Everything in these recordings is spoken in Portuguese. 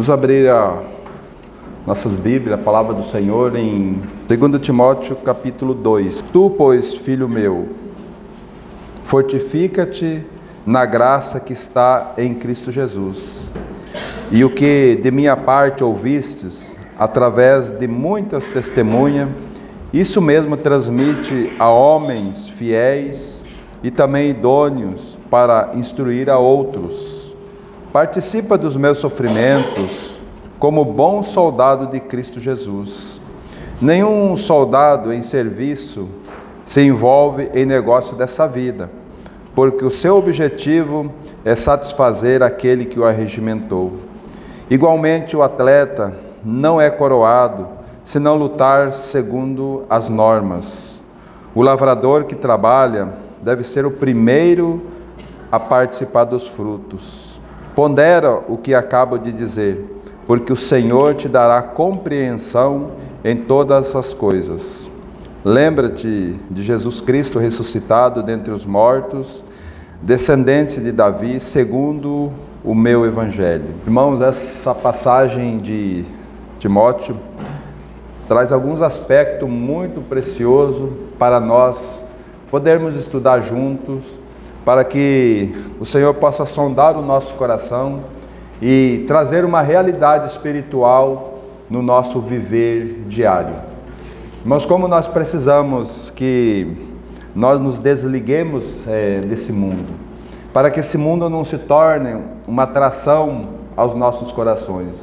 Vamos abrir nossas Bíblias, a palavra do Senhor em 2 Timóteo capítulo 2. Tu, pois, filho meu, fortifica-te na graça que está em Cristo Jesus. E o que de minha parte ouvistes, através de muitas testemunhas, isso mesmo transmite a homens fiéis e também idôneos para instruir a outros. Participa dos meus sofrimentos como bom soldado de Cristo Jesus. Nenhum soldado em serviço se envolve em negócio dessa vida, porque o seu objetivo é satisfazer aquele que o arregimentou. Igualmente, o atleta não é coroado se não lutar segundo as normas. O lavrador que trabalha deve ser o primeiro a participar dos frutos. Pondera o que acabo de dizer, porque o Senhor te dará compreensão em todas as coisas. Lembra-te de Jesus Cristo ressuscitado dentre os mortos, descendente de Davi, segundo o meu Evangelho. Irmãos, essa passagem de Timóteo traz alguns aspectos muito preciosos para nós podermos estudar juntos, para que o Senhor possa sondar o nosso coração e trazer uma realidade espiritual no nosso viver diário. Mas como nós precisamos que nós nos desliguemos desse mundo, para que esse mundo não se torne uma atração aos nossos corações.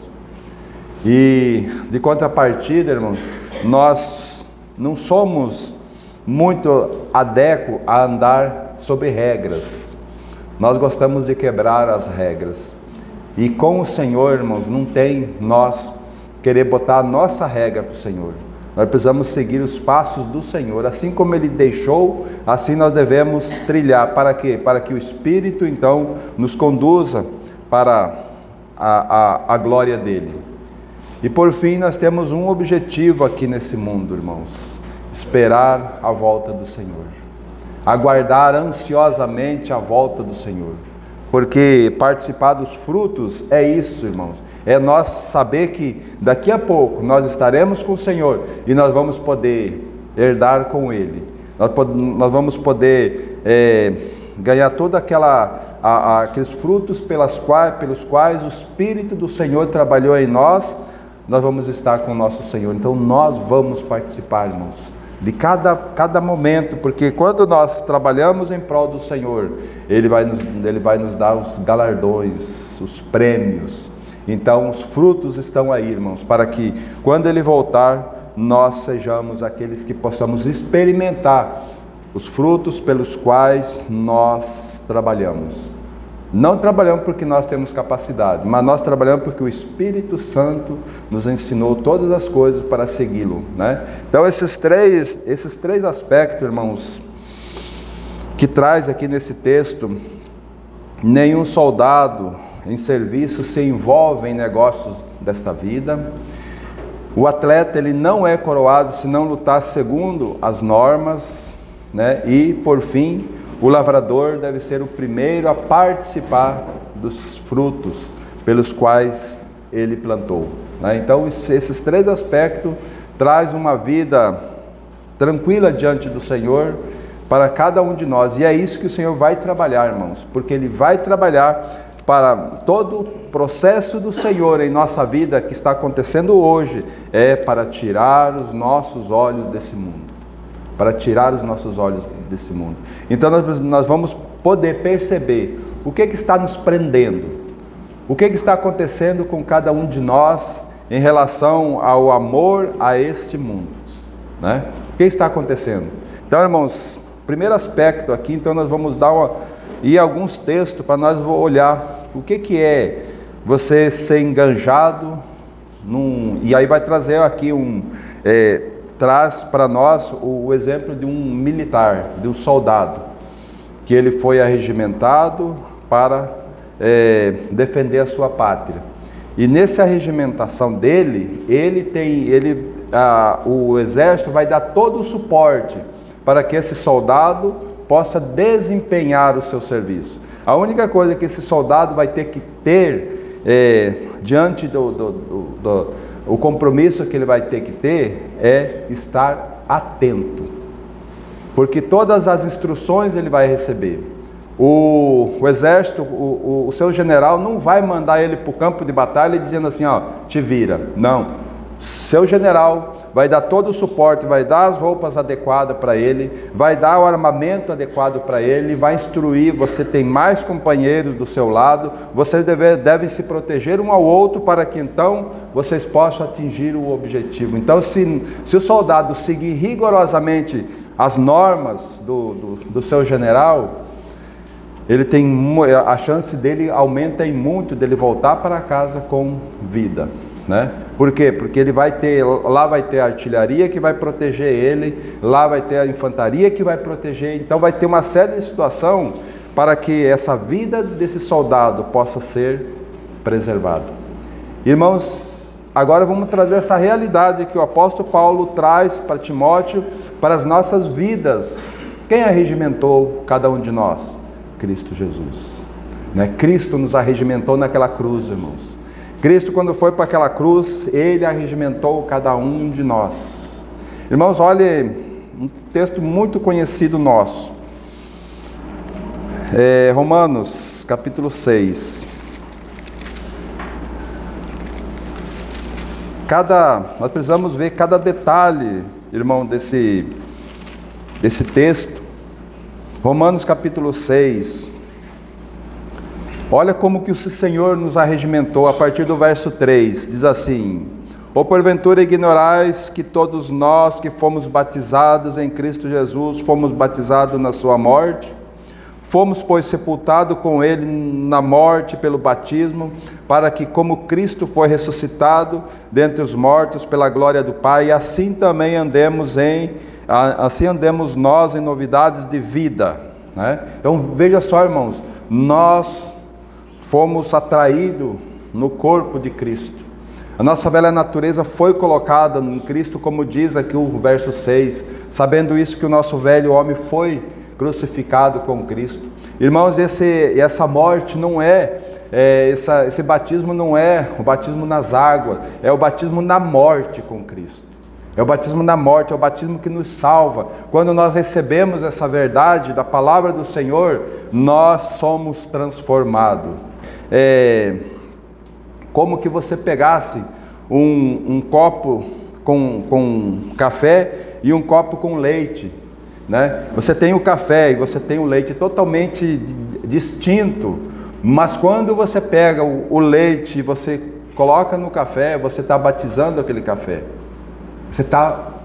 E de contrapartida, irmãos, nós não somos muito adequados a andar sob regras. Nós gostamos de quebrar as regras. E com o Senhor, irmãos, não tem nós querer botar a nossa regra para o Senhor. Nós precisamos seguir os passos do Senhor. Assim como Ele deixou, assim nós devemos trilhar. Para quê? Para que o Espírito, então, nos conduza para a glória dEle. E por fim, nós temos um objetivo aqui nesse mundo, irmãos. Esperar a volta do Senhor. Aguardar ansiosamente a volta do Senhor. Porque participar dos frutos é isso, irmãos. É nós saber que daqui a pouco nós estaremos com o Senhor e nós vamos poder herdar com Ele. Nós vamos poder ganhar toda aqueles frutos pelos quais o Espírito do Senhor trabalhou em nós. Nós vamos estar com o nosso Senhor. Então nós vamos participar, irmãos, de cada momento, porque quando nós trabalhamos em prol do Senhor, Ele vai nos dar os galardões, os prêmios. Então os frutos estão aí, irmãos, para que quando Ele voltar, nós sejamos aqueles que possamos experimentar os frutos pelos quais nós trabalhamos. Não trabalhamos porque nós temos capacidade, mas nós trabalhamos porque o Espírito Santo nos ensinou todas as coisas para segui-lo, né? Então esses três aspectos, irmãos, que traz aqui nesse texto: nenhum soldado em serviço se envolve em negócios desta vida. O atleta, ele não é coroado se não lutar segundo as normas, né? E por fim, o lavrador deve ser o primeiro a participar dos frutos pelos quais ele plantou, né? Então esses três aspectos trazem uma vida tranquila diante do Senhor para cada um de nós. E é isso que o Senhor vai trabalhar, irmãos, porque Ele vai trabalhar para todo o processo do Senhor em nossa vida que está acontecendo hoje, é para tirar os nossos olhos desse mundo. Para tirar os nossos olhos desse mundo. Então nós vamos poder perceber o que está nos prendendo, o que está acontecendo com cada um de nós em relação ao amor a este mundo, né? O que está acontecendo? Então, irmãos, primeiro aspecto aqui, então nós vamos dar alguns textos para nós olhar o que é você ser enganjado e aí vai trazer aqui traz para nós o exemplo de um militar, de um soldado, que ele foi arregimentado para defender a sua pátria. E nessa arregimentação dele, o exército vai dar todo o suporte para que esse soldado possa desempenhar o seu serviço. A única coisa que esse soldado vai ter que ter diante o compromisso que ele vai ter que ter é estar atento, porque todas as instruções ele vai receber. O exército, o seu general não vai mandar ele para o campo de batalha dizendo assim, ó, te vira. Não. Seu general vai dar todo o suporte, vai dar as roupas adequadas para ele, vai dar o armamento adequado para ele, vai instruir, você tem mais companheiros do seu lado, vocês devem se proteger um ao outro para que então vocês possam atingir o objetivo. Então se o soldado seguir rigorosamente as normas do seu general, ele tem, a chance dele aumenta em muito dele voltar para casa com vida, né? Por quê? Porque ele lá vai ter a artilharia que vai proteger ele, lá vai ter a infantaria que vai proteger, então vai ter uma série de situações para que essa vida desse soldado possa ser preservada. Irmãos, agora vamos trazer essa realidade que o apóstolo Paulo traz para Timóteo, para as nossas vidas. Quem arregimentou cada um de nós? Cristo Jesus, né? Cristo nos arregimentou naquela cruz, irmãos. Cristo, quando foi para aquela cruz, ele arregimentou cada um de nós. Irmãos, olhe um texto muito conhecido nosso, Romanos capítulo 6. Nós precisamos ver cada detalhe, irmão, desse texto. Romanos capítulo 6, olha como que o Senhor nos arregimentou a partir do verso 3, diz assim: ou porventura ignorais que todos nós que fomos batizados em Cristo Jesus, fomos batizados na sua morte? Fomos, pois, sepultados com ele na morte pelo batismo, para que como Cristo foi ressuscitado dentre os mortos pela glória do Pai, assim também andemos nós em novidades de vida, né? Então veja só, irmãos, nós fomos atraídos no corpo de Cristo. A nossa velha natureza foi colocada em Cristo, como diz aqui o verso 6, sabendo isso que o nosso velho homem foi crucificado com Cristo. Irmãos, essa morte não esse batismo não é o batismo nas águas, é o batismo na morte com Cristo. É o batismo na morte, é o batismo que nos salva. Quando nós recebemos essa verdade da palavra do Senhor, nós somos transformados. Como que você pegasse um copo com café e um copo com leite, né? Você tem o café e você tem o leite totalmente distinto, mas quando você pega o leite e você coloca no café, você está batizando aquele café.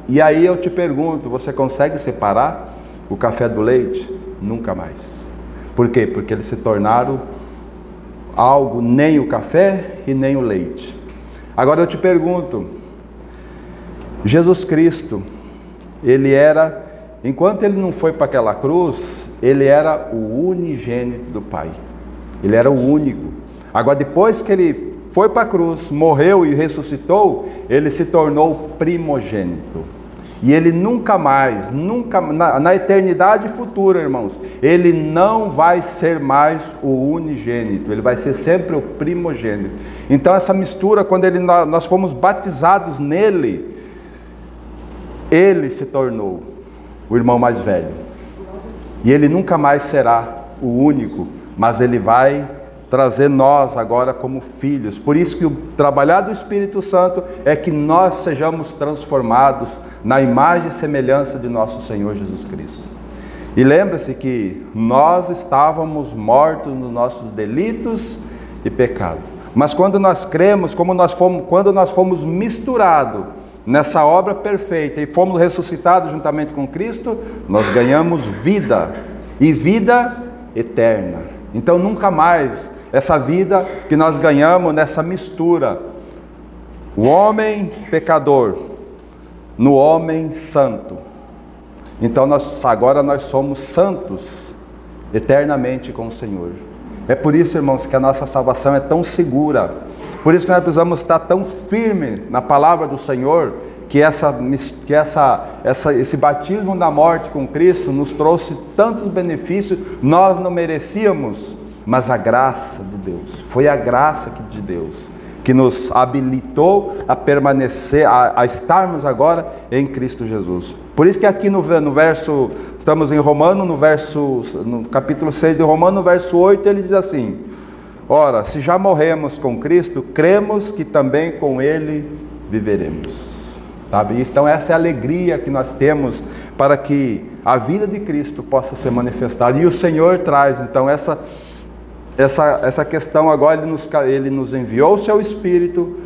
E aí eu te pergunto, você consegue separar o café do leite? Nunca mais. Por quê? Porque eles se tornaram algo, nem o café e nem o leite. Agora eu te pergunto, Jesus Cristo, enquanto ele não foi para aquela cruz, ele era o unigênito do Pai. Ele era o único. Agora depois que ele foi para a cruz, morreu e ressuscitou, ele se tornou primogênito. E ele nunca mais, na eternidade futura, irmãos, ele não vai ser mais o unigênito, ele vai ser sempre o primogênito. Então essa mistura, quando nós fomos batizados nele, ele se tornou o irmão mais velho. E ele nunca mais será o único, mas ele vai trazer nós agora como filhos. Por isso que o trabalhar do Espírito Santo é que nós sejamos transformados na imagem e semelhança de nosso Senhor Jesus Cristo. E lembre-se que nós estávamos mortos nos nossos delitos e pecados. Mas quando nós cremos, quando nós fomos misturados nessa obra perfeita e fomos ressuscitados juntamente com Cristo, nós ganhamos vida e vida eterna. Então nunca mais essa vida que nós ganhamos nessa mistura, o homem pecador no homem santo. Então agora nós somos santos eternamente com o Senhor. É por isso, irmãos, que a nossa salvação é tão segura. Por isso que nós precisamos estar tão firme na palavra do Senhor, que esse batismo na morte com Cristo nos trouxe tantos benefícios. Nós não merecíamos, mas a graça de Deus. Foi a graça de Deus que nos habilitou a permanecer, a estarmos agora em Cristo Jesus. Por isso que aqui no verso, estamos em Romano, no capítulo 6 de Romano, no verso 8, ele diz assim: ora, se já morremos com Cristo, cremos que também com Ele viveremos. Sabe? Então essa é a alegria que nós temos para que a vida de Cristo possa ser manifestada. E o Senhor traz então essa questão agora. Ele nos enviou o seu Espírito,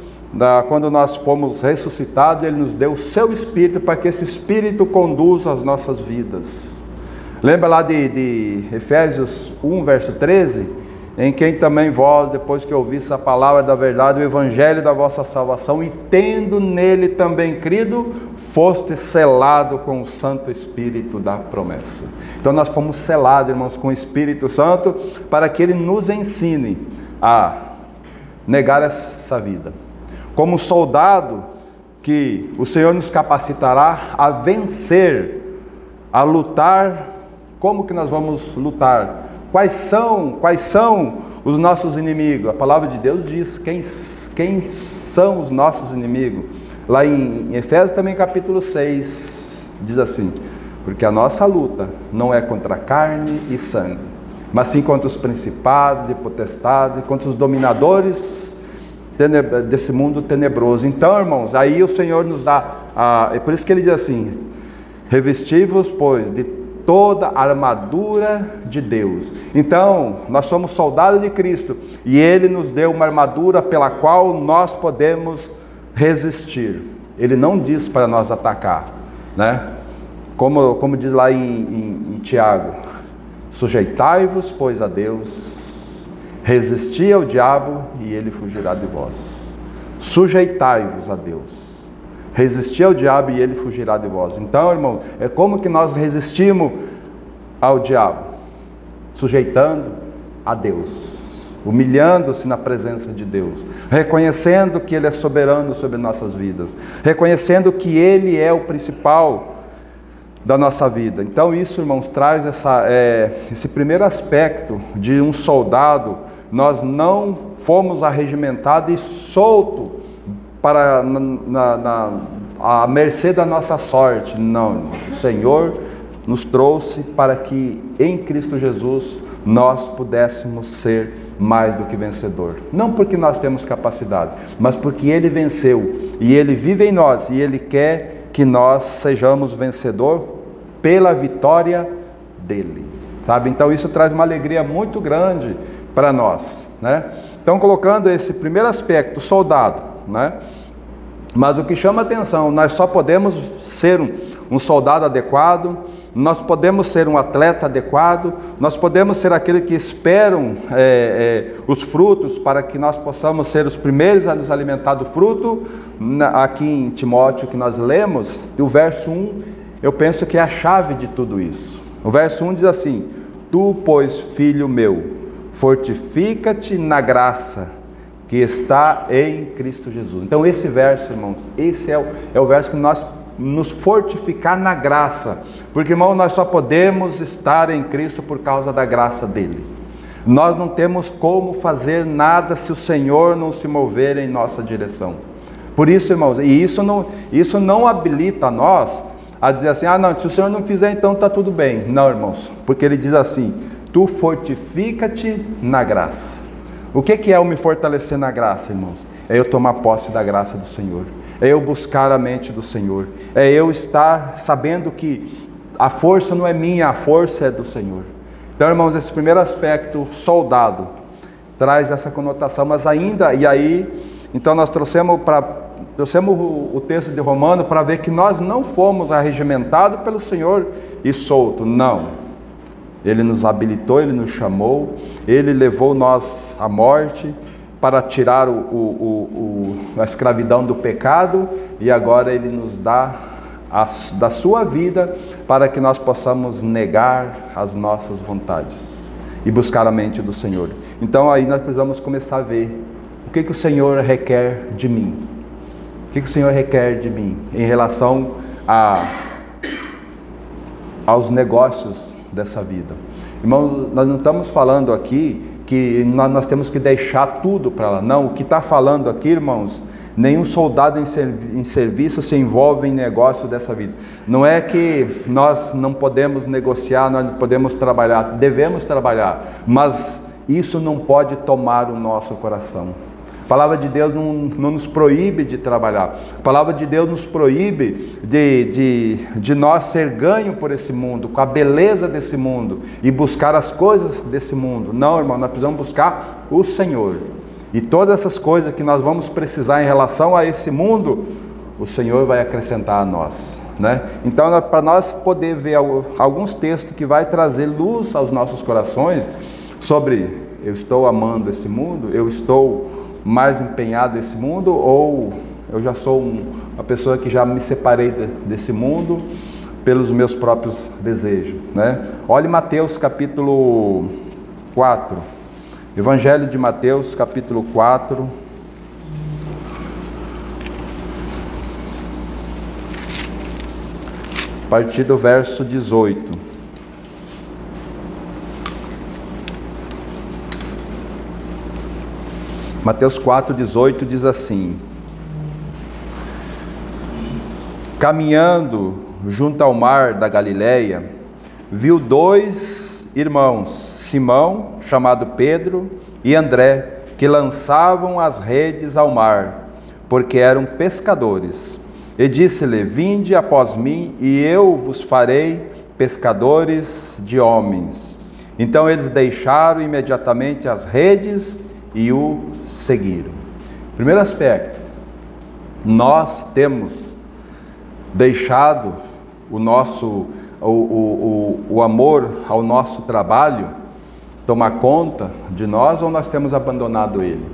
quando nós fomos ressuscitados, Ele nos deu o seu Espírito, para que esse Espírito conduza as nossas vidas. Lembra lá de Efésios 1, verso 13? Em quem também vós, depois que ouvisse a palavra da verdade, o evangelho da vossa salvação, e tendo nele também crido, foste selado com o Santo Espírito da promessa. Então nós fomos selados, irmãos, com o Espírito Santo, para que Ele nos ensine a negar essa vida. Como soldado, que o Senhor nos capacitará a vencer, a lutar. Como que nós vamos lutar? Quais são os nossos inimigos? A palavra de Deus diz quem são os nossos inimigos. Lá em Efésios também capítulo 6, diz assim: porque a nossa luta não é contra carne e sangue, mas sim contra os principados e potestades, contra os dominadores desse mundo tenebroso. Então, irmãos, aí o Senhor nos dá, é por isso que ele diz assim: revesti-vos, pois, de toda a armadura de Deus. Então, nós somos soldados de Cristo, e Ele nos deu uma armadura pela qual nós podemos resistir. Ele não diz para nós atacar, né? Como diz lá em Tiago: sujeitai-vos, pois, a Deus, resisti ao diabo e ele fugirá de vós. Sujeitai-vos a Deus, resistir ao diabo e ele fugirá de vós. Então, irmão, é como que nós resistimos ao diabo? Sujeitando a Deus, humilhando-se na presença de Deus, reconhecendo que Ele é soberano sobre nossas vidas, reconhecendo que Ele é o principal da nossa vida. Então isso, irmãos, traz esse primeiro aspecto de um soldado. Nós não fomos arregimentados e soltos para a mercê da nossa sorte. Não, o Senhor nos trouxe para que em Cristo Jesus nós pudéssemos ser mais do que vencedor. Não porque nós temos capacidade, mas porque Ele venceu e Ele vive em nós, e Ele quer que nós sejamos vencedor pela vitória dEle, sabe? Então isso traz uma alegria muito grande para nós, né? Então, colocando esse primeiro aspecto, soldado, né? Mas o que chama a atenção, nós só podemos ser um soldado adequado, nós podemos ser um atleta adequado, nós podemos ser aquele que esperam os frutos, para que nós possamos ser os primeiros a nos alimentar do fruto. Aqui em Timóteo, que nós lemos, o verso 1, eu penso que é a chave de tudo isso. O verso 1 diz assim: tu, pois, filho meu, fortifica-te na graça que está em Cristo Jesus. Então esse verso, irmãos, esse é o verso que nós nos fortificar na graça, porque, irmão, nós só podemos estar em Cristo por causa da graça dele. Nós não temos como fazer nada se o Senhor não se mover em nossa direção. Por isso, irmãos, e isso não habilita nós a dizer assim: ah, não, se o Senhor não fizer, então está tudo bem. Não, irmãos, porque ele diz assim: tu fortifica-te na graça. O que é eu me fortalecer na graça, irmãos? É eu tomar posse da graça do Senhor, é eu buscar a mente do Senhor, é eu estar sabendo que a força não é minha, a força é do Senhor. Então, irmãos, esse primeiro aspecto, soldado, traz essa conotação, mas ainda, e aí, então nós trouxemos o texto de Romano para ver que nós não fomos arregimentados pelo Senhor e solto, não. Ele nos habilitou, Ele nos chamou, Ele levou nós à morte para tirar a escravidão do pecado, e agora Ele nos dá da sua vida para que nós possamos negar as nossas vontades e buscar a mente do Senhor. Então aí nós precisamos começar a ver o que o Senhor requer de mim. O que o Senhor requer de mim em relação aos negócios dessa vida. Irmão, nós não estamos falando aqui que que nós temos que deixar tudo para lá. Não, o que está falando aqui, irmãos, nenhum soldado em serviço se envolve em negócio dessa vida. Não é que nós não podemos negociar, nós não podemos trabalhar, devemos trabalhar, mas isso não pode tomar o nosso coração. A palavra de Deus não nos proíbe de trabalhar. A palavra de Deus nos proíbe de nós ser ganho por esse mundo, com a beleza desse mundo e buscar as coisas desse mundo. Não, irmão, nós precisamos buscar o Senhor. E todas essas coisas que nós vamos precisar em relação a esse mundo, o Senhor vai acrescentar a nós, né? Então, para nós poder ver alguns textos que vai trazer luz aos nossos corações sobre eu estou amando esse mundo, eu estou mais empenhado nesse mundo, ou eu já sou uma pessoa que já me separei desse mundo pelos meus próprios desejos, né? Olhe Mateus capítulo 4, Evangelho de Mateus capítulo 4, a partir do verso 18. Mateus 4,18 diz assim: caminhando junto ao mar da Galileia, viu dois irmãos, Simão, chamado Pedro, e André, que lançavam as redes ao mar, porque eram pescadores. E disse-lhe: vinde após mim, e eu vos farei pescadores de homens. Então eles deixaram imediatamente as redes e o seguiram. Primeiro aspecto, nós temos deixado o amor ao nosso trabalho tomar conta de nós, ou nós temos abandonado ele,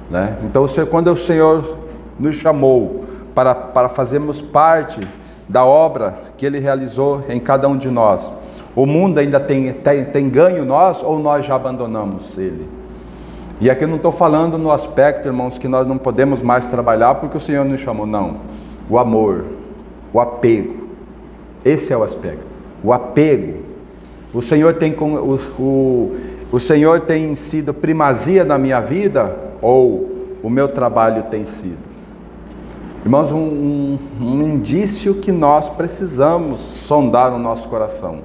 né? Então, quando o Senhor nos chamou para fazermos parte da obra que Ele realizou em cada um de nós, o mundo ainda tem ganho nós, ou nós já abandonamos ele? E aqui eu não estou falando no aspecto, irmãos, que nós não podemos mais trabalhar porque o Senhor nos chamou, não. O amor, o apego, esse é o aspecto, o apego. O Senhor tem sido primazia na minha vida, ou o meu trabalho tem sido? Irmãos, um indício que nós precisamos sondar o nosso coração.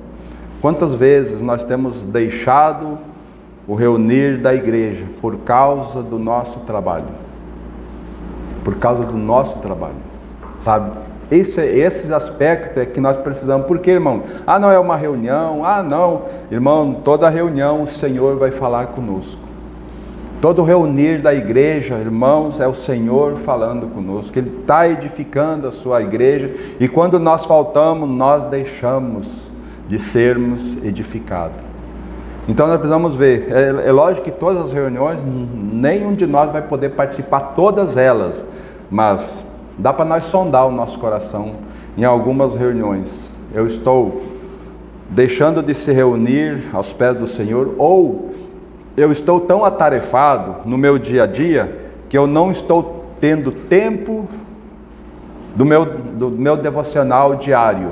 Quantas vezes nós temos deixado o reunir da igreja por causa do nosso trabalho? Por causa do nosso trabalho, sabe? Esse aspecto é que nós precisamos. Por quê, irmão? Ah, não é uma reunião? Ah, não. Irmão, toda reunião o Senhor vai falar conosco. Todo reunir da igreja, irmãos, é o Senhor falando conosco. Ele está edificando a sua igreja. E quando nós faltamos, nós deixamos de sermos edificados. Então nós precisamos ver, é lógico que todas as reuniões, nenhum de nós vai poder participar todas elas, mas dá para nós sondar o nosso coração em algumas reuniões. Eu estou deixando de se reunir aos pés do Senhor, ou eu estou tão atarefado no meu dia a dia, que eu não estou tendo tempo do meu devocional diário.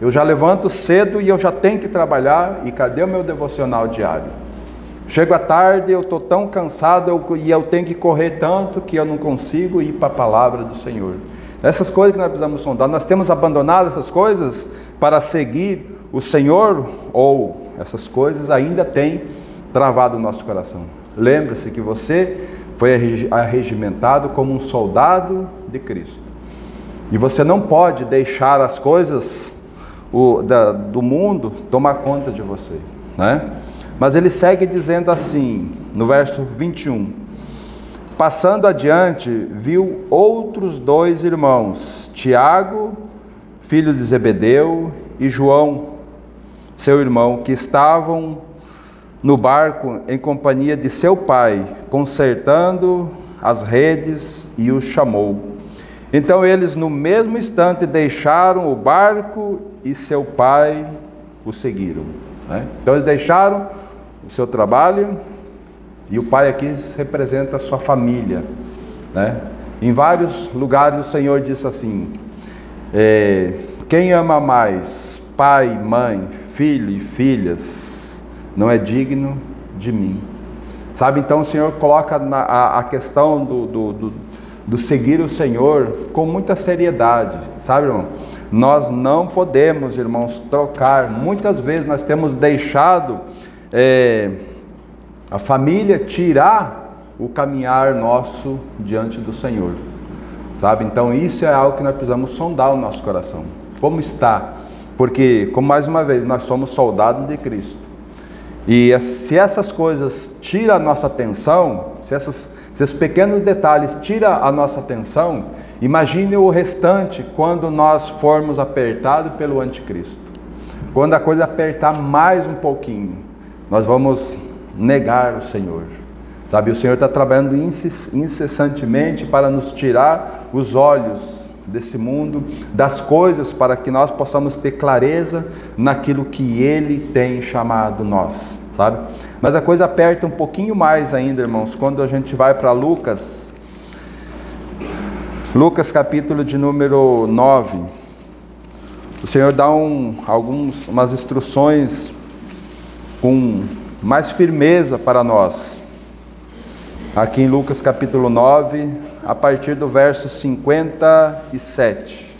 Eu já levanto cedo e eu já tenho que trabalhar, e cadê o meu devocional diário? Chego à tarde, eu estou tão cansado e eu tenho que correr tanto que eu não consigo ir para a palavra do Senhor. Essas coisas que nós precisamos sondar, nós temos abandonado essas coisas para seguir o Senhor, ou essas coisas ainda têm travado o nosso coração? Lembre-se que você foi arregimentado como um soldado de Cristo, e você não pode deixar as coisas do mundo tomar conta de você, né? Mas ele segue dizendo assim, no verso 21, passando adiante, viu outros dois irmãos, Tiago, filho de Zebedeu, e João, seu irmão, que estavam no barco em companhia de seu pai, consertando as redes, e os chamou. Então eles no mesmo instante deixaram o barco e seu pai o seguiram, né? Então eles deixaram o seu trabalho, e o pai aqui representa a sua família, né? Em vários lugares o Senhor disse assim, quem ama mais pai, mãe, filho e filhas, não é digno de mim. sabe? Então o Senhor coloca a questão do seguir o Senhor com muita seriedade, sabe, irmão? Nós não podemos, irmãos, trocar. Muitas vezes nós temos deixado a família tirar o caminhar nosso diante do Senhor, sabe? Então isso é algo que nós precisamos sondar o nosso coração. Como está? Porque, como mais uma vez, nós somos soldados de Cristo. E se essas coisas tiram a nossa atenção, se esses pequenos detalhes tiram a nossa atenção, imagine o restante quando nós formos apertados pelo anticristo. Quando a coisa apertar mais um pouquinho, nós vamos negar o Senhor. Sabe, o Senhor está trabalhando incessantemente para nos tirar os olhos desse mundo, das coisas, para que nós possamos ter clareza naquilo que Ele tem chamado nós, sabe? Mas a coisa aperta um pouquinho mais ainda, irmãos, quando a gente vai para Lucas capítulo de número 9, o Senhor dá umas instruções com mais firmeza para nós. Aqui em Lucas capítulo 9, a partir do verso 57.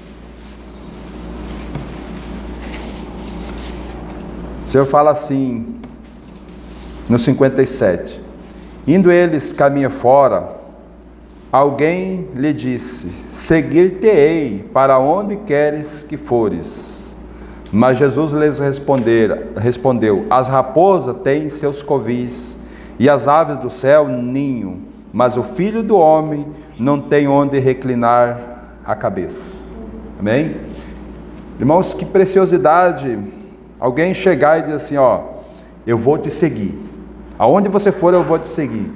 O Senhor fala assim, no 57. Indo eles caminho fora, alguém lhe disse: seguir-te-ei para onde queres que fores. Mas Jesus lhes respondeu: as raposas têm seus covis, e as aves do céu ninho, mas o Filho do Homem não tem onde reclinar a cabeça. Amém? Irmãos, que preciosidade alguém chegar e dizer assim: ó, eu vou te seguir, aonde você for eu vou te seguir.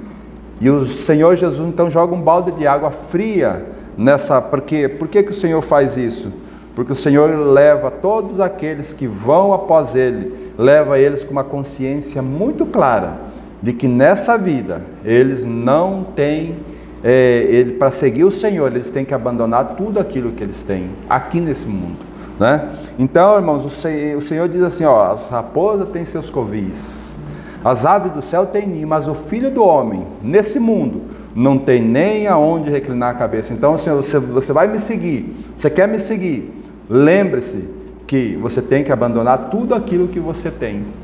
E o Senhor Jesus então joga um balde de água fria nessa. Por que o Senhor faz isso? Porque o Senhor leva todos aqueles que vão após Ele, leva eles com uma consciência muito clara de que nessa vida eles não têm, para seguir o Senhor, eles têm que abandonar tudo aquilo que eles têm aqui nesse mundo, né? Então, irmãos, o Senhor diz assim: ó, as raposas têm seus covis, as aves do céu têm ninho, mas o Filho do Homem nesse mundo não tem nem aonde reclinar a cabeça. Então, Senhor, você vai me seguir, você quer me seguir, lembre-se que você tem que abandonar tudo aquilo que você tem.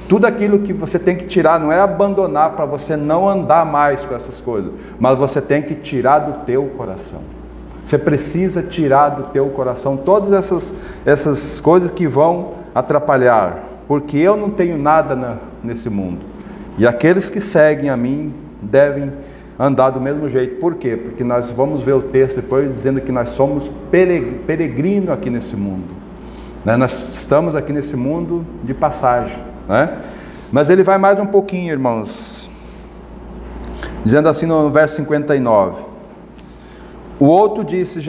Tudo aquilo que você tem que tirar, não é abandonar para você não andar mais com essas coisas, mas você tem que tirar do teu coração. Você precisa tirar do teu coração todas essas coisas que vão atrapalhar, porque eu não tenho nada nesse mundo. E aqueles que seguem a mim devem andar do mesmo jeito. Por quê? Porque nós vamos ver o texto depois dizendo que nós somos peregrinos aqui nesse mundo, né? Nós estamos aqui nesse mundo de passagem, né? Mas ele vai mais um pouquinho, irmãos, dizendo assim no verso 59: a outro disse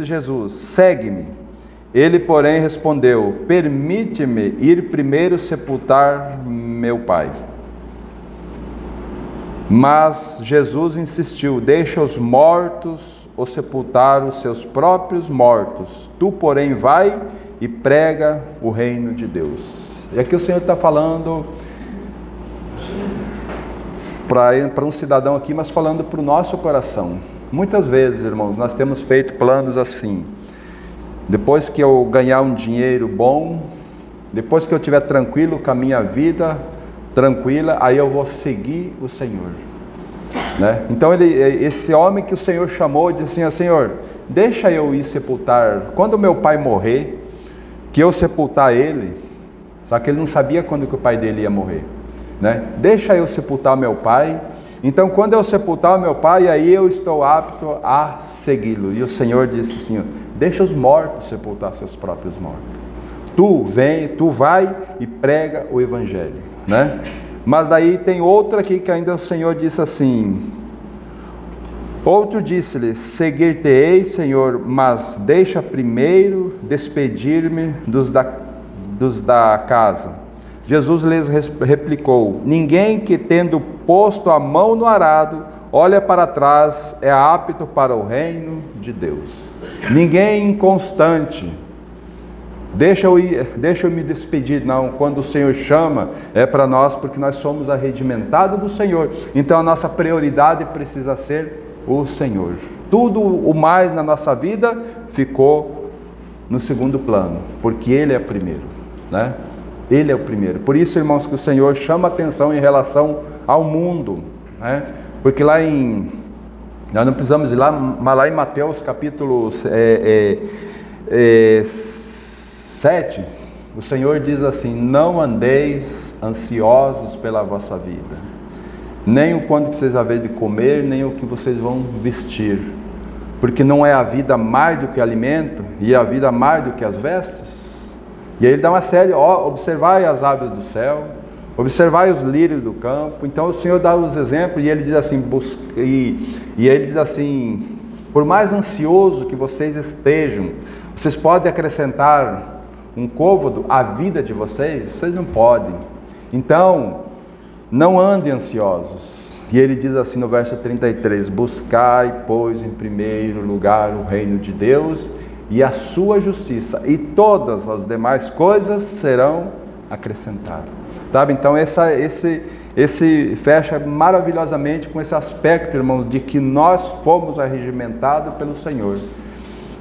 Jesus: segue-me. Ele, porém, respondeu: permite-me ir primeiro sepultar meu pai. Mas Jesus insistiu: deixa os mortos ou sepultar os seus próprios mortos. Tu, porém, vai e prega o reino de Deus. E aqui o Senhor está falando para um cidadão aqui, mas falando para o nosso coração. Muitas vezes, irmãos, nós temos feito planos assim: depois que eu ganhar um dinheiro bom, depois que eu estiver tranquilo com a minha vida tranquila, aí eu vou seguir o Senhor, né? Então esse homem que o Senhor chamou, disse assim: Senhor, deixa eu ir sepultar, quando meu pai morrer, que eu sepultar ele. Só que ele não sabia quando que o pai dele ia morrer, né? Deixa eu sepultar meu pai. Então, quando eu sepultar o meu pai, aí eu estou apto a segui-lo. E o Senhor disse assim: deixa os mortos sepultar seus próprios mortos. Tu vai e prega o evangelho, né? Mas daí tem outra aqui que ainda o Senhor disse assim: outro disse-lhe: seguir-te-ei, Senhor, mas deixa primeiro despedir-me dos da casa. Jesus lhes replicou: ninguém que, tendo posto a mão no arado, olha para trás, é apto para o reino de Deus. Ninguém inconstante Deixa eu me despedir. Não, quando o Senhor chama, é para nós, porque nós somos arregimentados do Senhor. Então a nossa prioridade precisa ser o Senhor. Tudo o mais na nossa vida ficou no segundo plano, porque Ele é primeiro, né? Ele é o primeiro. Por isso, irmãos, que o Senhor chama atenção em relação ao mundo, né? Porque nós não precisamos ir lá, mas lá em Mateus capítulo 7, o Senhor diz assim: não andeis ansiosos pela vossa vida, nem o quanto que vocês haveis de comer, nem o que vocês vão vestir, porque não é a vida mais do que alimento, e a vida mais do que as vestes? E aí ele dá uma série: observai as aves do céu, observai os lírios do campo. Então o Senhor dá os exemplos, e ele diz assim, ele diz assim: por mais ansioso que vocês estejam, vocês podem acrescentar um côvado à vida de vocês? Vocês não podem. Então, não andem ansiosos. E ele diz assim no verso 33, buscai, pois, em primeiro lugar o reino de Deus e a sua justiça, e todas as demais coisas serão acrescentadas. Sabe, então esse fecha maravilhosamente com esse aspecto, irmãos, de que nós fomos arregimentados pelo Senhor.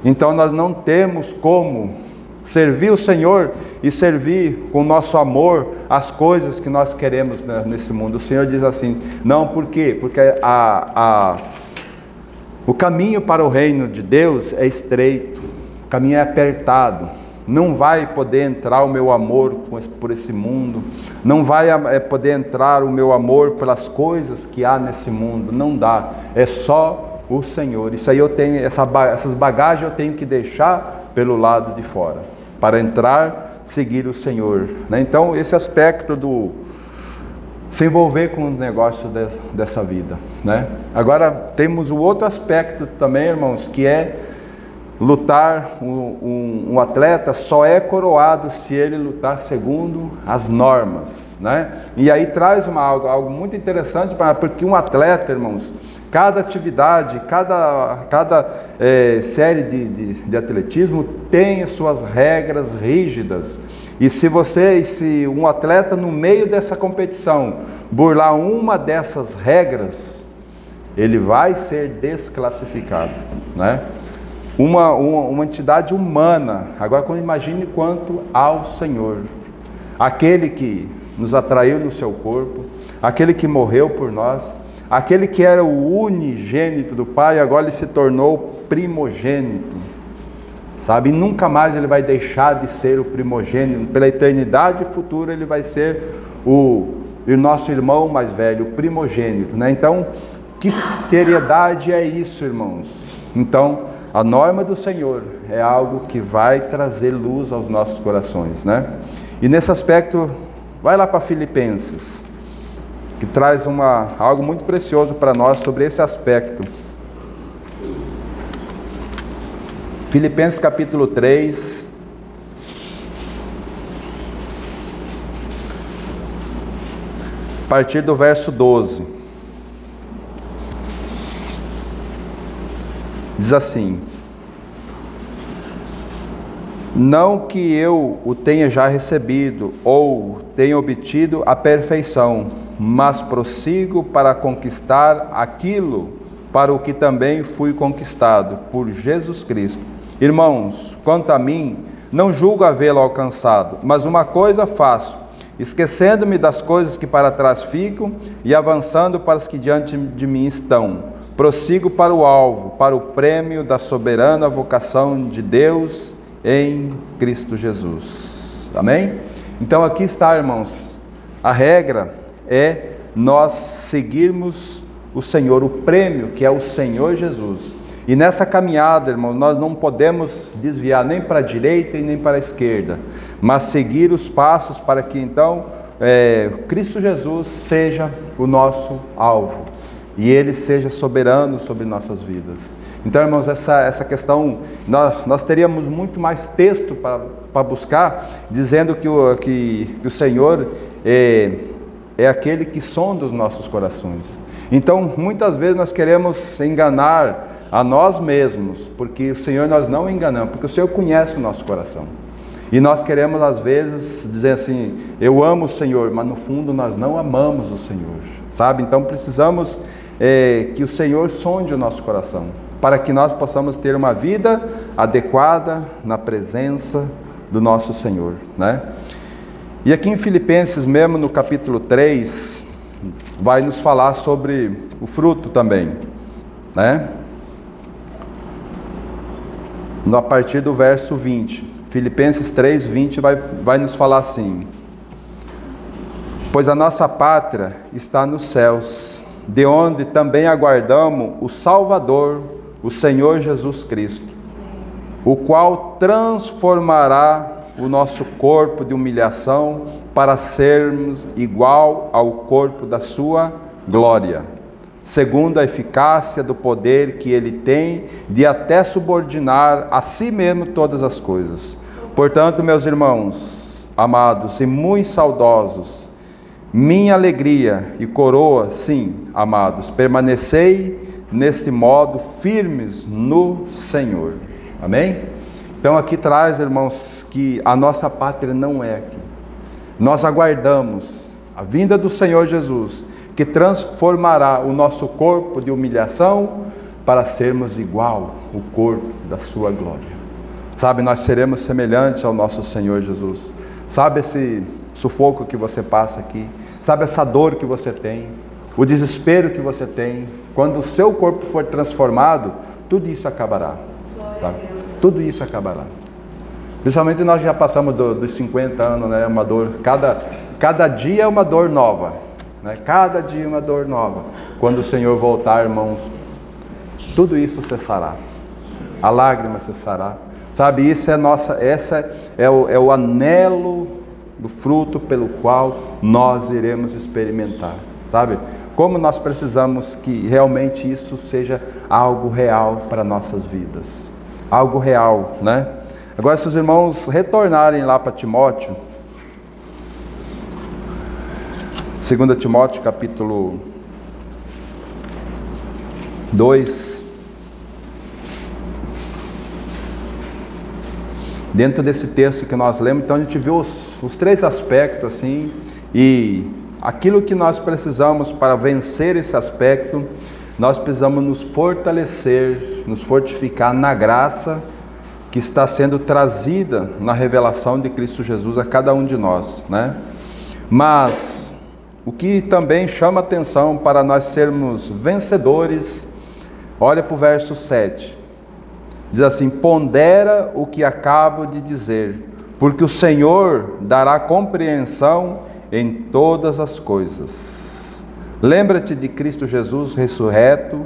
Então nós não temos como servir o Senhor e servir com o nosso amor as coisas que nós queremos nesse mundo. O Senhor diz assim: não, por quê? Porque o caminho para o reino de Deus é estreito, o caminho é apertado. Não vai poder entrar o meu amor por esse mundo, não vai poder entrar o meu amor pelas coisas que há nesse mundo, não dá, é só o Senhor. Isso aí eu tenho, essas bagagens eu tenho que deixar pelo lado de fora, para entrar, seguir o Senhor, né? Então esse aspecto do se envolver com os negócios dessa vida, né? Agora temos o outro aspecto também, irmãos, que é lutar. Um atleta só é coroado se ele lutar segundo as normas, né? E aí traz algo muito interessante, porque um atleta, irmãos, cada atividade, cada série de atletismo tem as suas regras rígidas. E se um atleta no meio dessa competição burlar uma dessas regras, ele vai ser desclassificado, né? Uma entidade humana. Agora imagine quanto ao Senhor, aquele que nos atraiu no seu corpo, aquele que morreu por nós, aquele que era o unigênito do Pai, agora ele se tornou primogênito, sabe? E nunca mais ele vai deixar de ser o primogênito. Pela eternidade futura ele vai ser o nosso irmão mais velho, o primogênito, né? Então, que seriedade é isso, irmãos? Então, a norma do Senhor é algo que vai trazer luz aos nossos corações, né? E nesse aspecto, vai lá para Filipenses, que traz algo muito precioso para nós sobre esse aspecto. Filipenses capítulo 3, a partir do verso 12. Diz assim: não que eu o tenha já recebido ou tenha obtido a perfeição, mas prossigo para conquistar aquilo para o que também fui conquistado por Jesus Cristo. Irmãos, quanto a mim, não julgo havê-lo alcançado, mas uma coisa faço, esquecendo-me das coisas que para trás ficam e avançando para as que diante de mim estão. Prossigo para o alvo, para o prêmio da soberana vocação de Deus em Cristo Jesus. Amém? Então aqui está, irmãos, a regra é nós seguirmos o Senhor, o prêmio que é o Senhor Jesus. E nessa caminhada, irmãos, nós não podemos desviar nem para a direita e nem para a esquerda, mas seguir os passos para que então Cristo Jesus seja o nosso alvo e Ele seja soberano sobre nossas vidas. Então, irmãos, essa questão, nós teríamos muito mais texto para buscar, dizendo que o Senhor é aquele que sonda os nossos corações. Então, muitas vezes nós queremos enganar a nós mesmos, porque o Senhor nós não enganamos, porque o Senhor conhece o nosso coração. E nós queremos às vezes dizer assim, eu amo o Senhor, mas no fundo nós não amamos o Senhor, sabe? Então precisamos que o Senhor sonde o nosso coração, para que nós possamos ter uma vida adequada na presença do nosso Senhor, né? E aqui em Filipenses mesmo, no capítulo 3, vai nos falar sobre o fruto também, né? A partir do verso 20, Filipenses 3, 20 vai nos falar assim: pois a nossa pátria está nos céus, de onde também aguardamos o Salvador, o Senhor Jesus Cristo, o qual transformará o nosso corpo de humilhação para sermos igual ao corpo da sua glória, segundo a eficácia do poder que Ele tem de até subordinar a si mesmo todas as coisas. Portanto, meus irmãos, amados e muito saudosos, minha alegria e coroa, sim, amados, permanecei neste modo firmes no Senhor. Amém? Então aqui traz, irmãos, que a nossa pátria não é aqui. Nós aguardamos a vinda do Senhor Jesus, que transformará o nosso corpo de humilhação para sermos igual o corpo da sua glória. Sabe, nós seremos semelhantes ao nosso Senhor Jesus. Sabe esse sufoco que você passa aqui? Sabe essa dor que você tem? O desespero que você tem? Quando o seu corpo for transformado, tudo isso acabará. Tá? Tudo isso acabará. Principalmente nós já passamos dos 50 anos, né? Uma dor, cada dia é uma dor nova, né? Cada dia é uma dor nova. Quando o Senhor voltar, irmãos, tudo isso cessará. A lágrima cessará. Sabe, isso é o anelo do fruto pelo qual nós iremos experimentar. Sabe? Como nós precisamos que realmente isso seja algo real para nossas vidas. Algo real, né? Agora, se os irmãos retornarem lá para Timóteo, 2 Timóteo capítulo 2, dentro desse texto que nós lemos, então a gente viu os três aspectos assim, e aquilo que nós precisamos para vencer esse aspecto, nós precisamos nos fortalecer, nos fortificar na graça que está sendo trazida na revelação de Cristo Jesus a cada um de nós, né? Mas o que também chama atenção para nós sermos vencedores, olha para o verso 7, diz assim: pondera o que acabo de dizer, porque o Senhor dará compreensão em todas as coisas. Lembra-te de Cristo Jesus ressurreto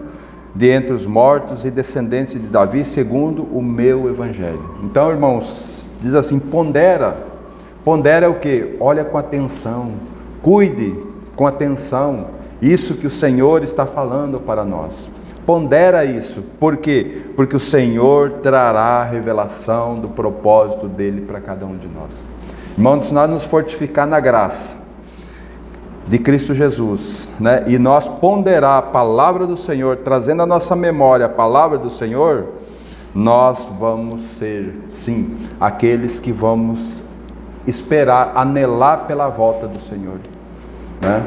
de entre os mortos e descendente de Davi, segundo o meu evangelho. Então, irmãos, diz assim, pondera. Pondera é o quê? Olha com atenção, cuide com atenção isso que o Senhor está falando para nós. Pondera isso. Por quê? Porque o Senhor trará a revelação do propósito dele para cada um de nós. Irmãos, se nós nos fortificar na graça de Cristo Jesus, né? E nós ponderar a palavra do Senhor, trazendo à nossa memória a palavra do Senhor, nós vamos ser, sim, aqueles que vamos esperar, anelar pela volta do Senhor, né?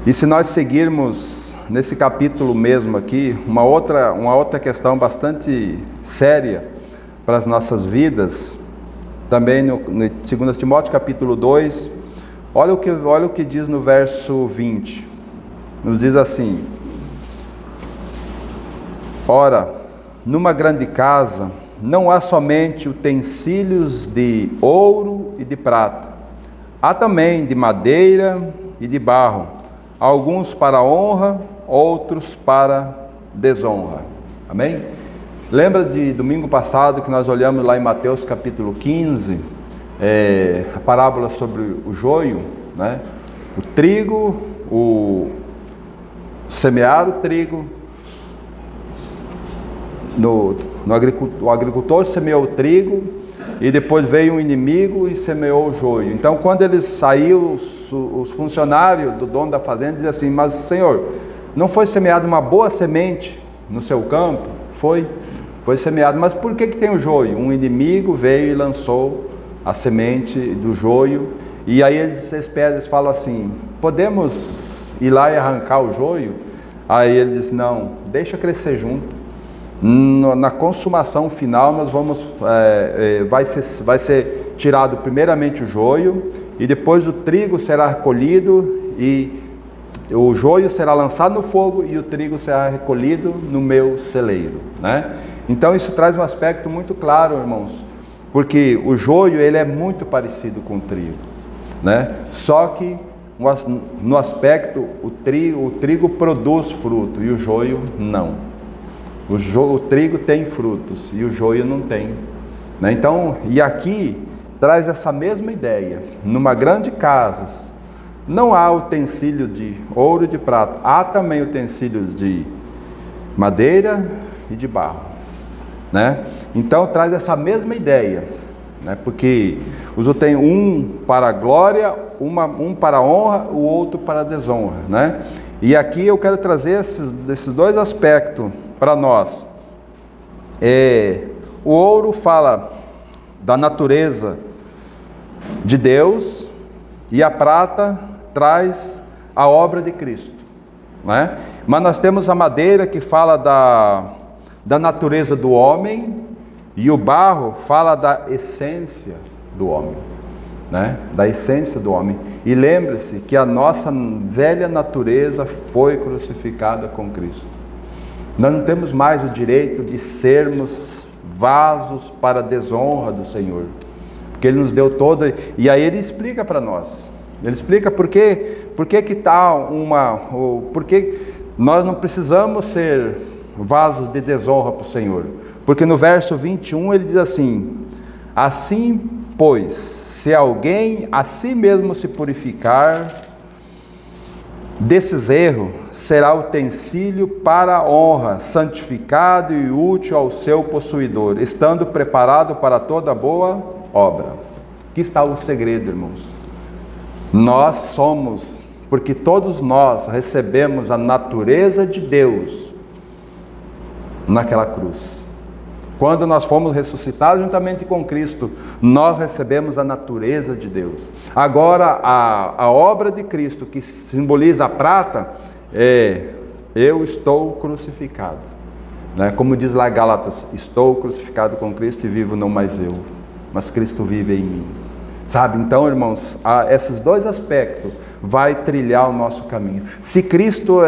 E se nós seguirmos nesse capítulo mesmo aqui, uma outra questão bastante séria para as nossas vidas, também no 2 Timóteo capítulo 2, olha o que diz no verso 20, nos diz assim: ora, numa grande casa não há somente utensílios de ouro e de prata, há também de madeira e de barro, alguns para honra, outros para desonra. Amém? Lembra de domingo passado que nós olhamos lá em Mateus capítulo 15, a parábola sobre o joio, né? O trigo, semear o trigo, o agricultor semeou o trigo e depois veio um inimigo e semeou o joio. Então, quando eles saíram, os funcionários do dono da fazenda diziam assim: mas Senhor, não foi semeada uma boa semente no seu campo? Foi. Foi semeado. Mas por que tem o joio? Um inimigo veio e lançou a semente do joio. E aí eles falam assim: podemos ir lá e arrancar o joio? Aí ele diz: não, deixa crescer junto. Na consumação final nós vamos, vai ser tirado primeiramente o joio, e depois o trigo será recolhido, e o joio será lançado no fogo e o trigo será recolhido no meu celeiro, né? Então isso traz um aspecto muito claro, irmãos, porque o joio ele é muito parecido com o trigo, né? Só que no aspecto o trigo produz fruto e o joio não. O trigo tem frutos e o joio não tem, né? Então, e aqui traz essa mesma ideia. Numa grande casa não há utensílio de ouro e de prata, há também utensílios de madeira e de barro, né? Então traz essa mesma ideia, né? Porque tem um para a glória, um para a honra, o outro para a desonra, né? E aqui eu quero trazer esses dois aspectos para nós. O ouro fala da natureza de Deus e a prata traz a obra de Cristo, né? Mas nós temos a madeira que fala da natureza do homem, e o barro fala da essência do homem, né? Da essência do homem. E lembre-se que a nossa velha natureza foi crucificada com Cristo. Nós não temos mais o direito de sermos vasos para a desonra do Senhor, porque Ele nos deu todo. E aí Ele explica para nós. Ele explica por que nós não precisamos ser vasos de desonra para o Senhor. Porque no verso 21 ele diz assim: assim, pois, se alguém a si mesmo se purificar desses erros, será utensílio para a honra, santificado e útil ao seu possuidor, estando preparado para toda boa obra. Aqui está o segredo, irmãos. Nós somos, porque todos nós recebemos a natureza de Deus naquela cruz. Quando nós fomos ressuscitados juntamente com Cristo, nós recebemos a natureza de Deus. Agora, a obra de Cristo, que simboliza a prata, eu estou crucificado, né? Como diz lá Gálatas: estou crucificado com Cristo e vivo não mais eu, mas Cristo vive em mim. Sabe? Então, irmãos, esses dois aspectos vai trilhar o nosso caminho. Se Cristo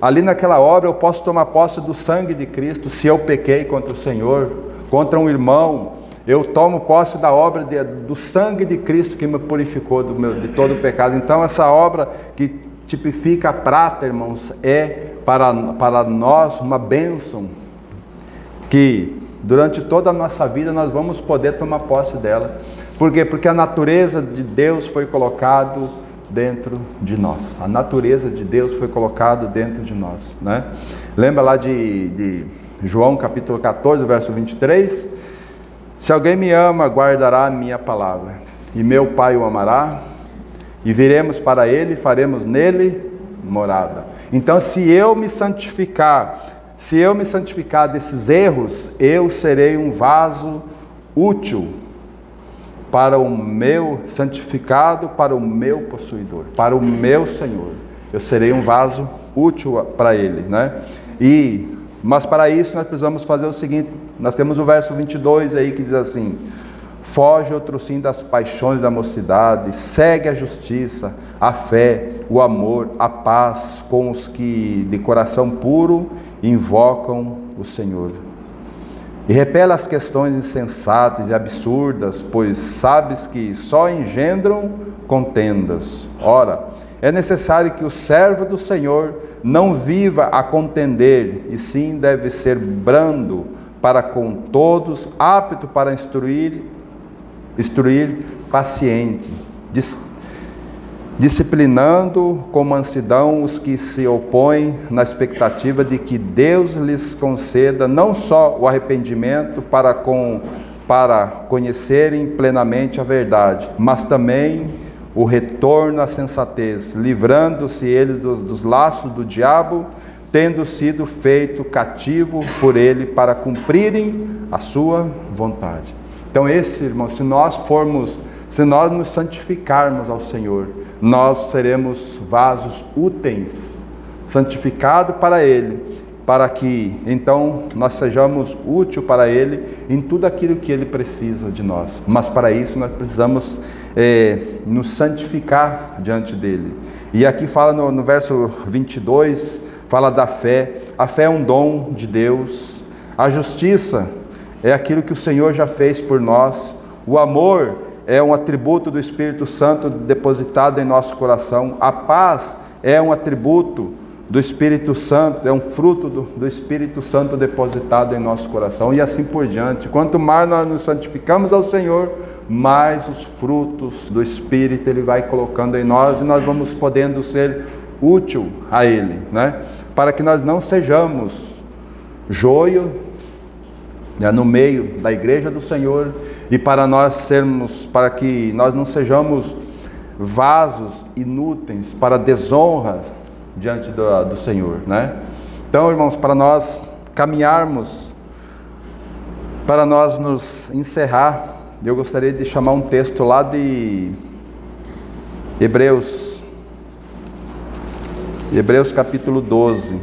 ali naquela obra eu posso tomar posse do sangue de Cristo. Se eu pequei contra o Senhor, contra um irmão, eu tomo posse da obra do sangue de Cristo que me purificou de todo o pecado. Então essa obra que tipifica a prata, irmãos, é para nós uma bênção, que durante toda a nossa vida nós vamos poder tomar posse dela. Por quê? Porque a natureza de Deus foi colocado dentro de nós. A natureza de Deus foi colocada dentro de nós, né? Lembra lá de João capítulo 14, verso 23? Se alguém me ama, guardará a minha palavra, e meu Pai o amará, e viremos para ele, e faremos nele morada. Então, se eu me santificar desses erros, eu serei um vaso útil para o meu santificado, para o meu possuidor, para o meu Senhor. Eu serei um vaso útil para Ele, né? Mas para isso nós precisamos fazer o seguinte: nós temos o verso 22 aí que diz assim: foge outro sim das paixões da mocidade, segue a justiça, a fé, o amor, a paz com os que de coração puro invocam o Senhor. E repela as questões insensatas e absurdas, pois sabes que só engendram contendas. Ora, é necessário que o servo do Senhor não viva a contender, e sim deve ser brando para com todos, apto para instruir paciente, disciplinando com mansidão os que se opõem, na expectativa de que Deus lhes conceda não só o arrependimento para conhecerem plenamente a verdade, mas também o retorno à sensatez, livrando-se eles dos laços do diabo, tendo sido feito cativo por Ele para cumprirem a sua vontade. Então esse, irmão, se nós nos santificarmos ao Senhor, nós seremos vasos úteis, santificados para Ele, para que então nós sejamos úteis para Ele em tudo aquilo que Ele precisa de nós. Mas para isso nós precisamos nos santificar diante dEle. E aqui fala no verso 22, fala da fé. A fé é um dom de Deus. A justiça é aquilo que o Senhor já fez por nós. O amor é um atributo do Espírito Santo depositado em nosso coração. A paz é um atributo do Espírito Santo, é um fruto do Espírito Santo depositado em nosso coração, e assim por diante. Quanto mais nós nos santificamos ao Senhor, mais os frutos do Espírito Ele vai colocando em nós, e nós vamos podendo ser útil a Ele, né? Para que nós não sejamos joio, né, no meio da igreja do Senhor, e para que nós não sejamos vasos inúteis para desonra diante do Senhor, né? Então, irmãos, para nós caminharmos, para nós nos encerrar, eu gostaria de chamar um texto lá de Hebreus capítulo 12.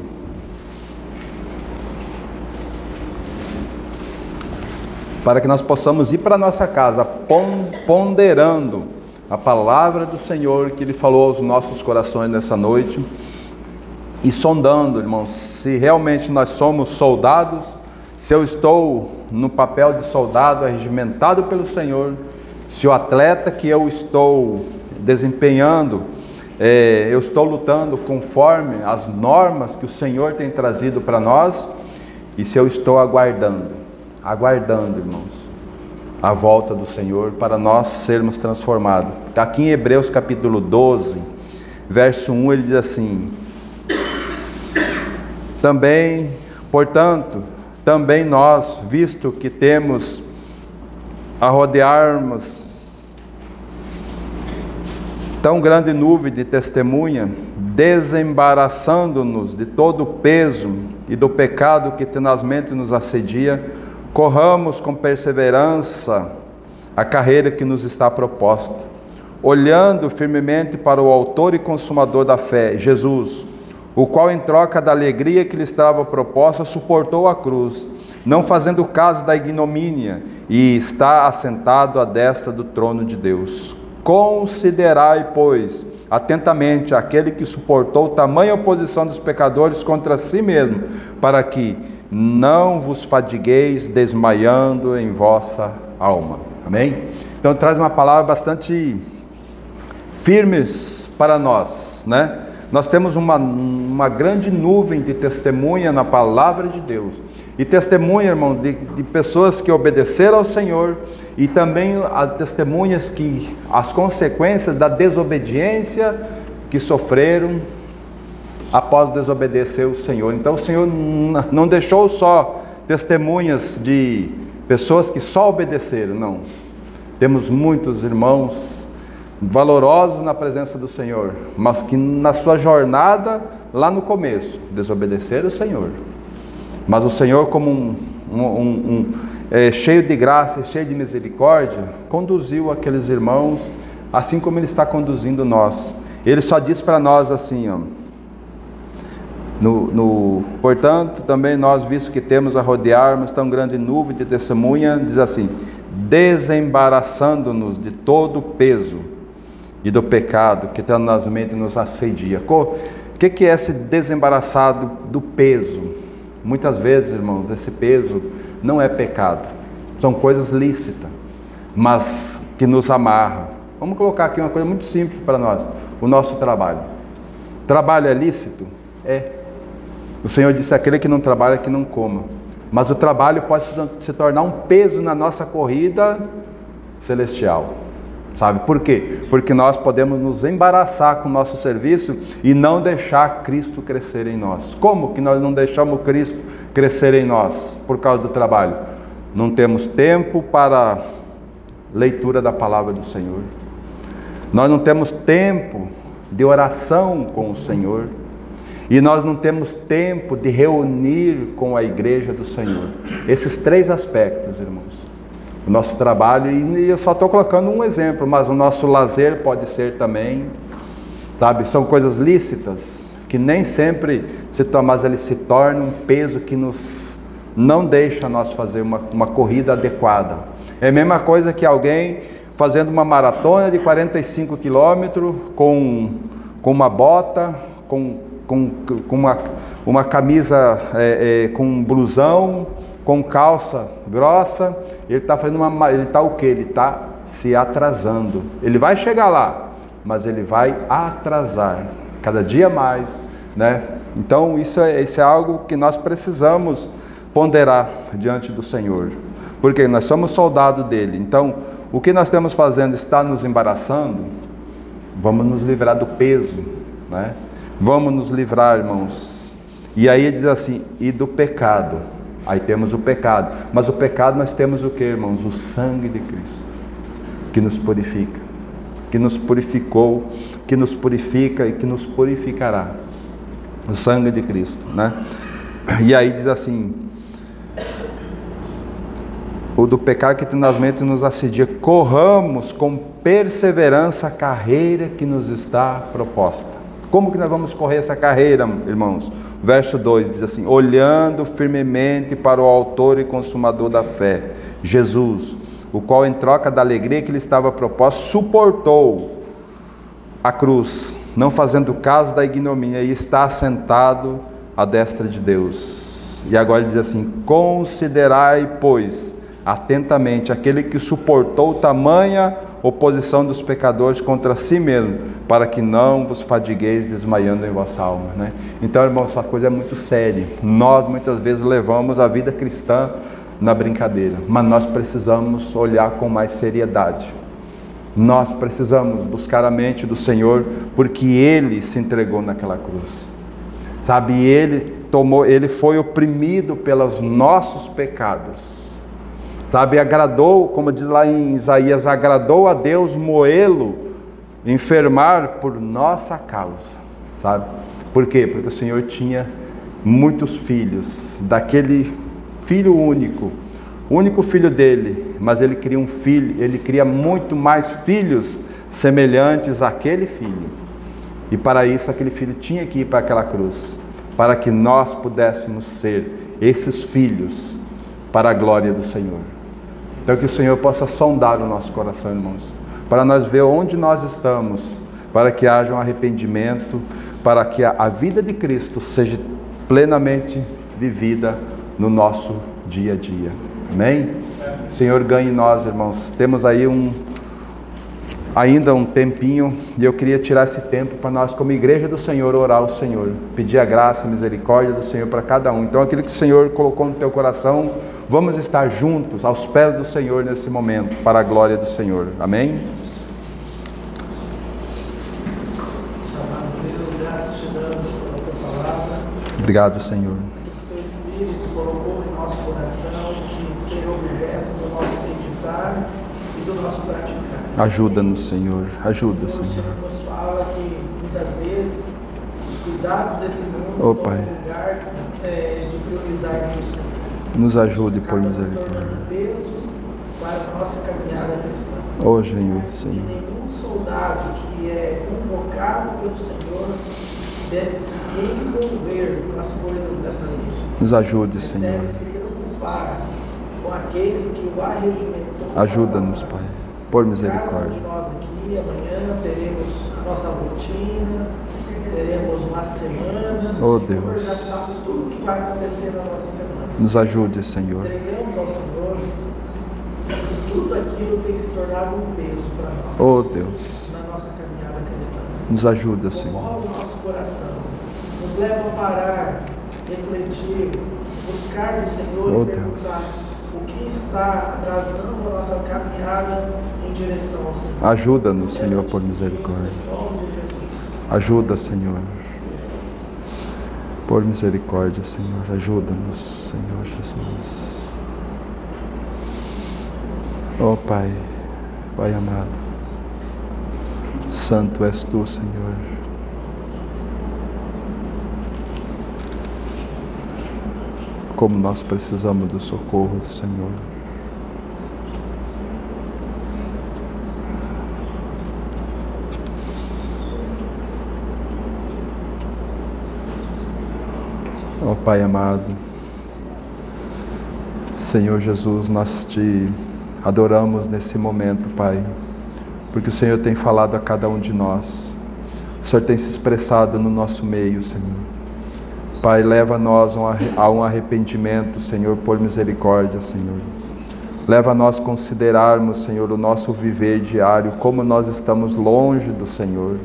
Para que nós possamos ir para nossa casa ponderando a palavra do Senhor que Ele falou aos nossos corações nessa noite, e sondando, irmãos, se realmente nós somos soldados, se eu estou no papel de soldado arregimentado pelo Senhor, se o atleta que eu estou desempenhando, eu estou lutando conforme as normas que o Senhor tem trazido para nós, e se eu estou aguardando, irmãos, a volta do Senhor para nós sermos transformados. Aqui em Hebreus capítulo 12, verso 1, ele diz assim: portanto, também nós, visto que temos a rodearmos tão grande nuvem de testemunha, desembaraçando-nos de todo o peso e do pecado que tenazmente nos assedia, corramos com perseverança a carreira que nos está proposta, olhando firmemente para o autor e consumador da fé, Jesus, o qual, em troca da alegria que lhe estava proposta, suportou a cruz, não fazendo caso da ignomínia, e está assentado à destra do trono de Deus. Considerai, pois, atentamente aquele que suportou tamanha oposição dos pecadores contra si mesmo, para que não vos fadigueis desmaiando em vossa alma. Amém? Então traz uma palavra bastante firme para nós, né? Nós temos uma grande nuvem de testemunha na palavra de Deus. E testemunha, irmão, de pessoas que obedeceram ao Senhor, e também as testemunhas que as consequências da desobediência que sofreram após desobedecer o Senhor. Então o Senhor não deixou só testemunhas de pessoas que só obedeceram, não. Temos muitos irmãos valorosos na presença do Senhor, mas que na sua jornada, lá no começo, desobedeceram o Senhor. Mas o Senhor, como cheio de graça e cheio de misericórdia, conduziu aqueles irmãos, assim como Ele está conduzindo nós. Ele só diz para nós assim, ó, portanto, também nós, visto que temos a rodearmos tão grande nuvem de testemunha, diz assim, desembaraçando-nos de todo o peso e do pecado que tenazmente nos assedia. O que é esse desembaraçado do peso? Muitas vezes, irmãos, esse peso não é pecado, são coisas lícitas, mas que nos amarram. Vamos colocar aqui uma coisa muito simples para nós: o nosso trabalho. Trabalho é lícito? É. O Senhor disse: aquele que não trabalha, que não coma. Mas o trabalho pode se tornar um peso na nossa corrida celestial. Sabe por quê? Porque nós podemos nos embaraçar com o nosso serviço e não deixar Cristo crescer em nós. Como que nós não deixamos Cristo crescer em nós? Por causa do trabalho. Não temos tempo para leitura da palavra do Senhor. Nós não temos tempo de oração com o Senhor. E nós não temos tempo de reunir com a igreja do Senhor. Esses 3 aspectos, irmãos. O nosso trabalho, e eu só estou colocando um exemplo, mas o nosso lazer pode ser também, sabe? São coisas lícitas, que nem sempre, mas ele se torna um peso que não deixa nós fazer uma corrida adequada. É a mesma coisa que alguém fazendo uma maratona de 45 quilômetros com uma bota, com uma camisa, com um blusão, com calça grossa. Ele está fazendo ele está o quê? Ele está se atrasando. Ele vai chegar lá, mas ele vai atrasar cada dia mais, né? Então isso é algo que nós precisamos ponderar diante do Senhor, porque nós somos soldados dele. Então o que nós estamos fazendo está nos embaraçando. Vamos nos livrar do peso, né? Vamos nos livrar, irmãos. E aí ele diz assim, e do pecado. Aí temos o pecado, mas o pecado nós temos o que, irmãos? O sangue de Cristo, que nos purifica, que nos purificou, que nos purifica e que nos purificará. O sangue de Cristo, né? E aí diz assim, o do pecado que tenazmente nos assedia, corramos com perseverança a carreira que nos está proposta. Como que nós vamos correr essa carreira, irmãos? Verso 2 diz assim, olhando firmemente para o autor e consumador da fé, Jesus, o qual em troca da alegria que lhe estava proposta, suportou a cruz, não fazendo caso da ignomínia, e está assentado à destra de Deus. E agora ele diz assim, considerai, pois, atentamente aquele que suportou tamanha oposição dos pecadores contra si mesmo, para que não vos fadigueis desmaiando em vossa alma, né? Então, irmãos, essa coisa é muito séria. Nós muitas vezes levamos a vida cristã na brincadeira, mas nós precisamos olhar com mais seriedade. Nós precisamos buscar a mente do Senhor, porque Ele se entregou naquela cruz, sabe? Ele foi oprimido pelos nossos pecados, sabe? Agradou, como diz lá em Isaías, agradou a Deus moê-lo, enfermar por nossa causa, sabe? Por quê? Porque o Senhor tinha muitos filhos, daquele filho único, o único filho dele, mas ele queria um filho, ele queria muito mais filhos semelhantes àquele filho. E para isso aquele filho tinha que ir para aquela cruz, para que nós pudéssemos ser esses filhos para a glória do Senhor. Então que o Senhor possa sondar o nosso coração, irmãos, para nós ver onde nós estamos, para que haja um arrependimento, para que a vida de Cristo seja plenamente vivida no nosso dia a dia. Amém? O Senhor ganhe em nós, irmãos. Temos aí ainda um tempinho, e eu queria tirar esse tempo para nós, como igreja do Senhor, orar ao Senhor, pedir a graça, a misericórdia do Senhor para cada um. Então aquilo que o Senhor colocou no teu coração, vamos estar juntos aos pés do Senhor nesse momento, para a glória do Senhor. Amém? Obrigado, Senhor. O teu Espírito colocou em nosso coração que seja objeto do nosso acreditar e do nosso praticar. Ajuda-nos, Senhor. Ajuda, Senhor. O Senhor nos fala que muitas vezes os cuidados desse mundo Oh, Pai, no lugar de priorizar no Senhor. nos ajude por misericórdia. Peso para a nossa caminhada cristã. Oh, Senhor. Que nenhum soldado que é convocado pelo Senhor deve se envolver com as coisas dessa lei. Nos ajude, Senhor. Deve se preocupar com aquele que o arregimentou. Ajuda-nos, Pai, por misericórdia. Nós aqui amanhã teremos a nossa rotina, teremos uma semana. Oh, Deus. Já sabe tudo que vai acontecer na nossa semana. Nos ajude, Senhor. Entregamos ao Senhor e tudo aquilo tem se tornado um peso para nós. Oh, Deus. Na nossa caminhada cristã. Nos ajuda, Senhor. Comove o nosso coração, nos leva a parar, refletir, buscar no Senhor Oh, e perguntar o que está atrasando a nossa caminhada em direção ao Senhor. Ajuda-nos, Senhor, por misericórdia. Em nome de Jesus. Ajuda, Senhor. Por misericórdia, Senhor. Ajuda-nos, Senhor Jesus. Oh, Pai, Pai amado, santo és tu, Senhor. como nós precisamos do socorro do Senhor. Ó Pai amado, Senhor Jesus, nós te adoramos nesse momento, Pai, porque o Senhor tem falado a cada um de nós. O Senhor tem se expressado no nosso meio, Senhor. Pai, leva-nos a um arrependimento, Senhor, por misericórdia, Senhor. Leva-nos a considerarmos, Senhor, o nosso viver diário, como nós estamos longe do Senhor.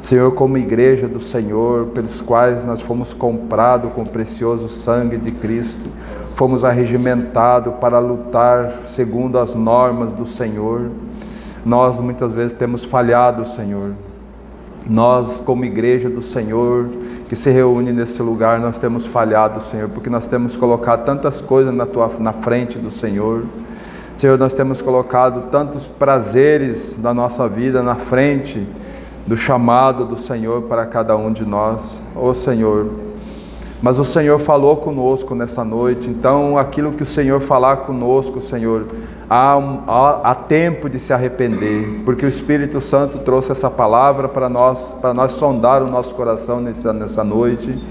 Senhor, como igreja do Senhor, pelos quais nós fomos comprados com o precioso sangue de Cristo, fomos arregimentados para lutar segundo as normas do Senhor. Nós muitas vezes temos falhado, Senhor. Nós, como igreja do Senhor, que se reúne nesse lugar, nós temos falhado, Senhor, porque nós temos colocado tantas coisas na frente do Senhor. Senhor, nós temos colocado tantos prazeres da nossa vida na frente do chamado do Senhor para cada um de nós. Ó Senhor, mas o Senhor falou conosco nessa noite, então aquilo que o Senhor falar conosco, Senhor, há tempo de se arrepender, porque o Espírito Santo trouxe essa palavra para nós sondar o nosso coração nessa noite,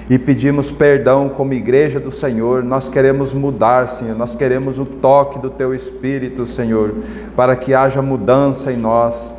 e pedimos perdão como igreja do Senhor. Nós queremos mudar, Senhor, nós queremos o toque do Teu Espírito, Senhor, para que haja mudança em nós.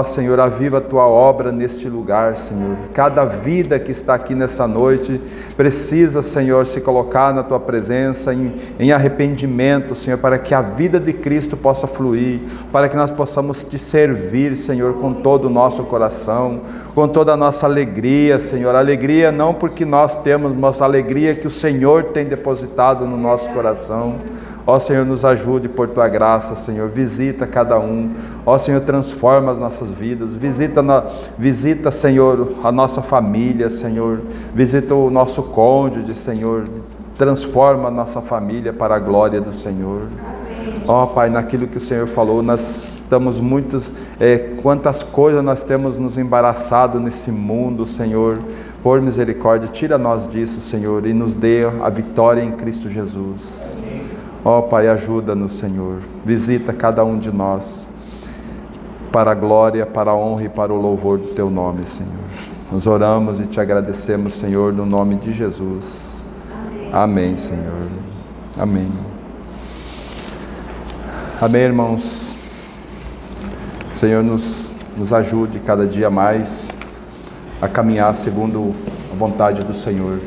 Senhor, aviva a Tua obra neste lugar, Senhor. Cada vida que está aqui nessa noite precisa, Senhor, se colocar na Tua presença em arrependimento, Senhor, para que a vida de Cristo possa fluir, para que nós possamos Te servir, Senhor, com todo o nosso coração, com toda a nossa alegria, Senhor. Alegria não porque nós temos, mas a alegria que o Senhor tem depositado no nosso coração. Ó Senhor, nos ajude por Tua graça, Senhor. Visita cada um. Ó Senhor, transforma as nossas vidas. Visita, Senhor, a nossa família, Senhor. Visita o nosso cônjuge, Senhor. Transforma a nossa família para a glória do Senhor. Ó Pai, naquilo que o Senhor falou, nós estamos quantas coisas nós temos nos embaraçado nesse mundo, Senhor. Por misericórdia, tira nós disso, Senhor, e nos dê a vitória em Cristo Jesus. Ó Pai, ajuda-nos, Senhor. Visita cada um de nós para a glória, para a honra e para o louvor do Teu nome, Senhor. Nós oramos e Te agradecemos, Senhor, no nome de Jesus. Amém, Senhor. Amém. Amém, irmãos. O Senhor nos ajude cada dia mais a caminhar segundo a vontade do Senhor.